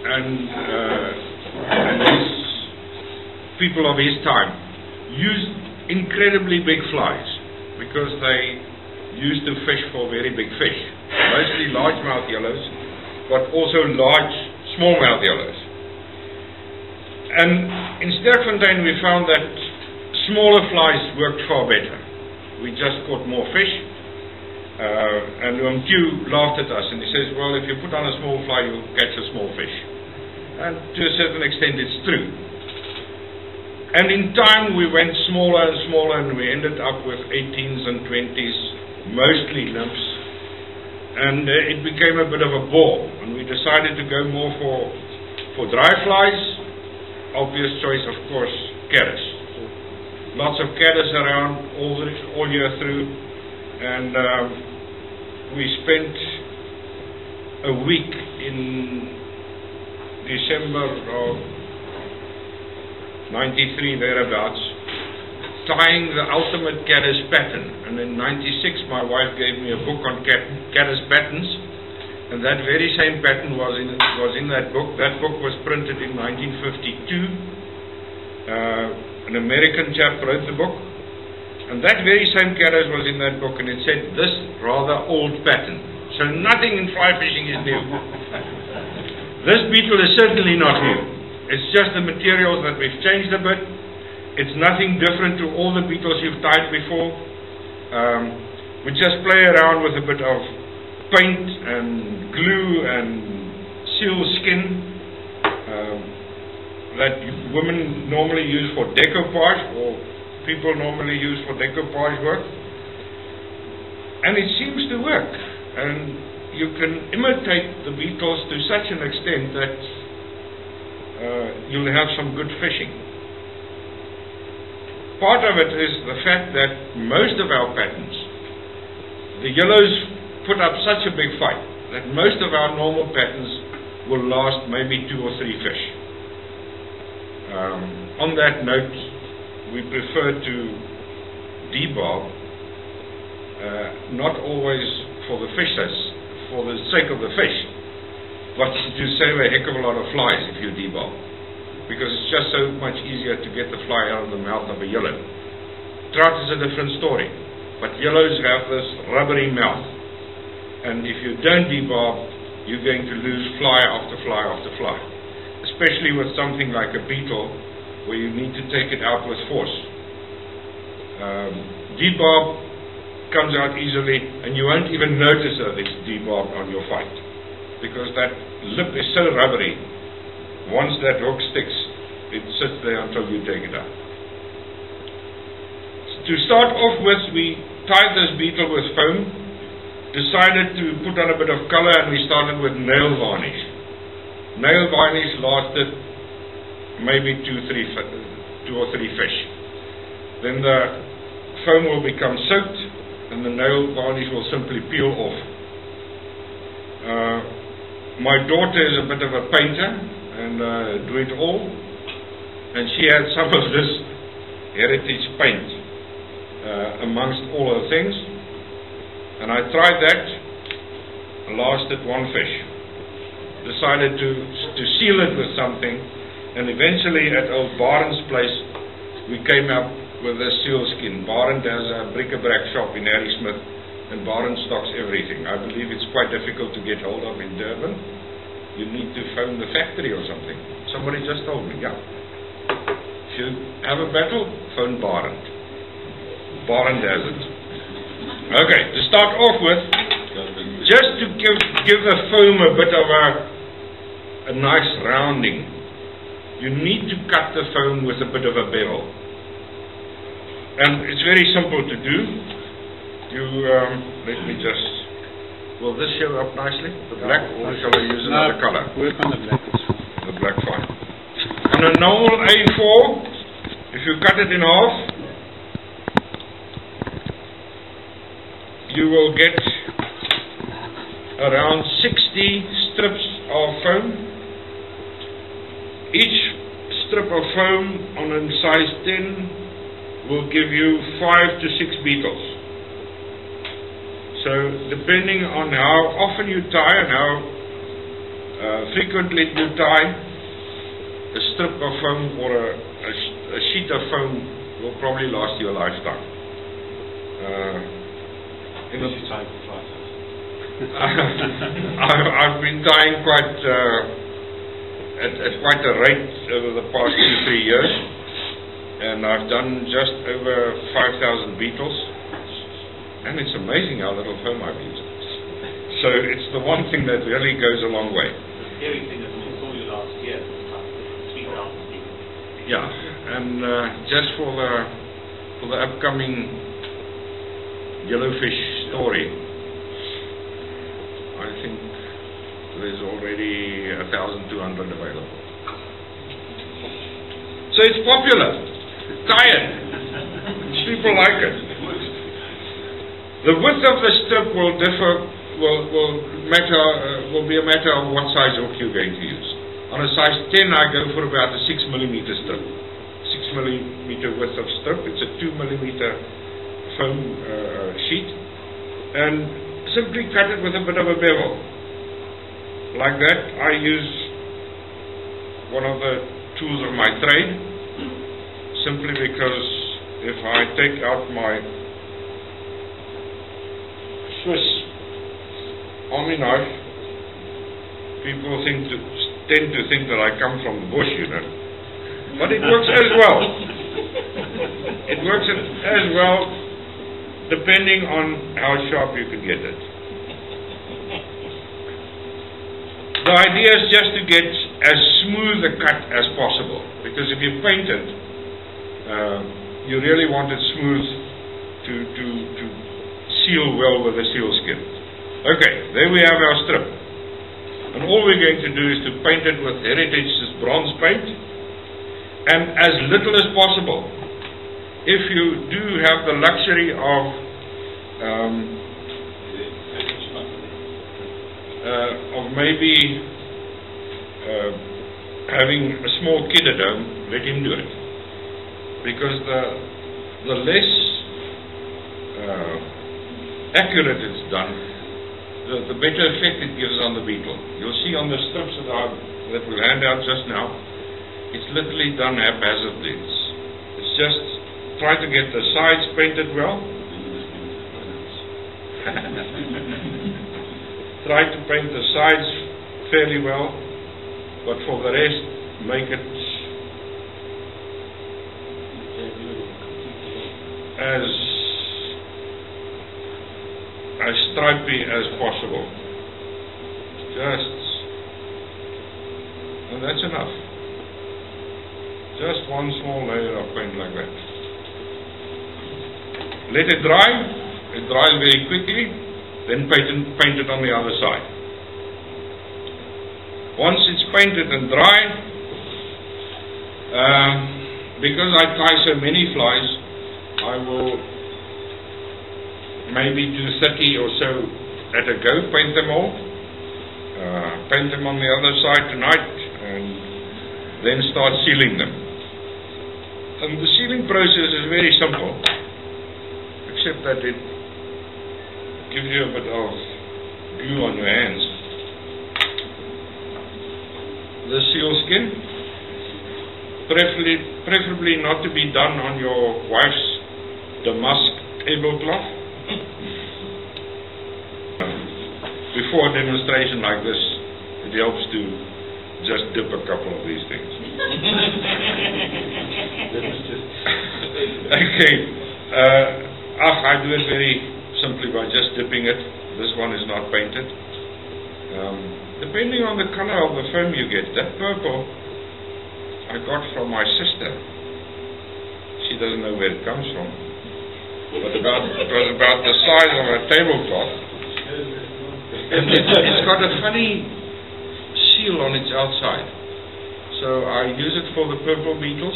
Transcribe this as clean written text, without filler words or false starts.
and his people of his time used incredibly big flies because they used to fish for very big fish, mostly largemouth yellows, but also large smallmouth yellows. And in Sterkfontein we found that smaller flies worked far better. We just caught more fish, and Q laughed at us and he says, well, if you put on a small fly you'll catch a small fish. And to a certain extent it's true. And in time we went smaller and smaller, and we ended up with 18s and 20s, mostly nymphs, and it became a bit of a bore, and we decided to go more for dry flies. Obvious choice, of course, caddis. Lots of caddis around all year through, and we spent a week in December of 93 thereabouts tying the ultimate caddis pattern. And in 96 my wife gave me a book on caddis patterns, and that very same pattern was in that book. That book was printed in 1952. An American chap wrote the book, and that very same caddis was in that book, and it said this rather old pattern. So nothing in fly fishing is new. This beetle is certainly not new. It's just the materials that we've changed a bit. It's nothing different to all the beetles you've tied before. We just play around with a bit of paint and glue and seal skin that women normally use for decoupage, or people normally use for decoupage work. And it seems to work. And you can imitate the beetles to such an extent that you'll have some good fishing. Part of it is the fact that most of our patterns, the yellows put up such a big fight that most of our normal patterns will last maybe 2 or 3 fish. On that note, we prefer to debarb, not always for the sake of the fish, but to save a heck of a lot of flies if you debarb, because it's just so much easier to get the fly out of the mouth of a yellow. Trout is a different story, but yellows have this rubbery mouth, and if you don't debarb, you're going to lose fly after fly after fly, especially with something like a beetle where you need to take it out with force. Debarb comes out easily, and you won't even notice that it's debarbed on your fight, because that lip is so rubbery. Once that hook sticks, it sits there until you take it out. To start off with, we tied this beetle with foam, decided to put on a bit of color, and we started with nail varnish. Nail varnish lasted maybe 2 or 3 fish. Then the foam will become soaked, and the nail varnish will simply peel off. My daughter is a bit of a painter and do it all, and she had some of this heritage paint amongst all her things, and I tried that. Lasted 1 fish. Decided to seal it with something, and eventually at old Baren's place we came up with a sealskin. Baren has a bric-a-brac shop in Harry Smith, and Baren stocks everything. I believe it's quite difficult to get hold of in Durban. You need to phone the factory or something. Somebody just told me, yeah. If you have a battle, phone Baren. Baren does it. Okay, to start off with, just to give the foam a bit of a nice rounding, you need to cut the foam with a bit of a bevel. And it's very simple to do. Let me just, will this show up nicely? The black, or shall I use another color? Work on the black. The black, fine. On a normal A4, if you cut it in half, you will get around 60 strips of foam. Each strip of foam on a size 10 will give you 5 to 6 beetles. So depending on how often you tie and how Frequently you tie a strip of foam or a sheet of foam will probably last you a lifetime. I've been tying quite at quite a rate over the past 2-3 years, and I've done just over 5,000 beetles, and it's amazing how little foam I've used. So it's the one thing that really goes a long way. The scary thing is we saw you last year. Yeah, and just for the upcoming yellowfish story, I think there's already 1,200 available. So it's popular. Tie it. People like it. The width of the strip will differ. Will be a matter of what size hook you're going to use. On a size 10, I go for about a 6 millimeter strip. 6 millimeter width of strip. It's a 2 millimeter foam sheet, and simply cut it with a bit of a bevel. Like that, I use one of the tools of my trade, simply because if I take out my Swiss army knife, people tend to think that I come from the bush, you know. But it works as well. It works as well, depending on how sharp you can get it. The idea is just to get as smooth a cut as possible, because if you paint it, you really want it smooth to seal well with the seal skin. Okay, there we have our strip. And all we're going to do is to paint it with Heritage's bronze paint, and as little as possible. If you do have the luxury of maybe having a small kid at home, let him do it. Because the less accurate it's done, the better effect it gives on the beetle. You'll see on the strips that we'll hand out just now, it's literally done haphazardly. It's just try to get the sides painted well. Try to paint the sides fairly well, but for the rest, make it as stripy as possible. And that's enough. Just one small layer of paint like that. Let it dry. It dries very quickly. Then paint it on the other side. Once it's painted and dry, because I tie so many flies, I will maybe do 30 or so at a go, paint them all, paint them on the other side tonight, and then start sealing them. And the sealing process is very simple, except that it gives you a bit of glue on your hands. The seal skin, preferably not to be done on your wife's damask tablecloth. Before a demonstration like this, it helps to just dip a couple of these things. Okay, I do it very simply by just dipping it. This one is not painted. Depending on the color of the foam you get, that purple I got from my sister. She doesn't know where it comes from, but it was about the size of a tablecloth, and it's got a funny seal on its outside. So I use it for the purple beetles.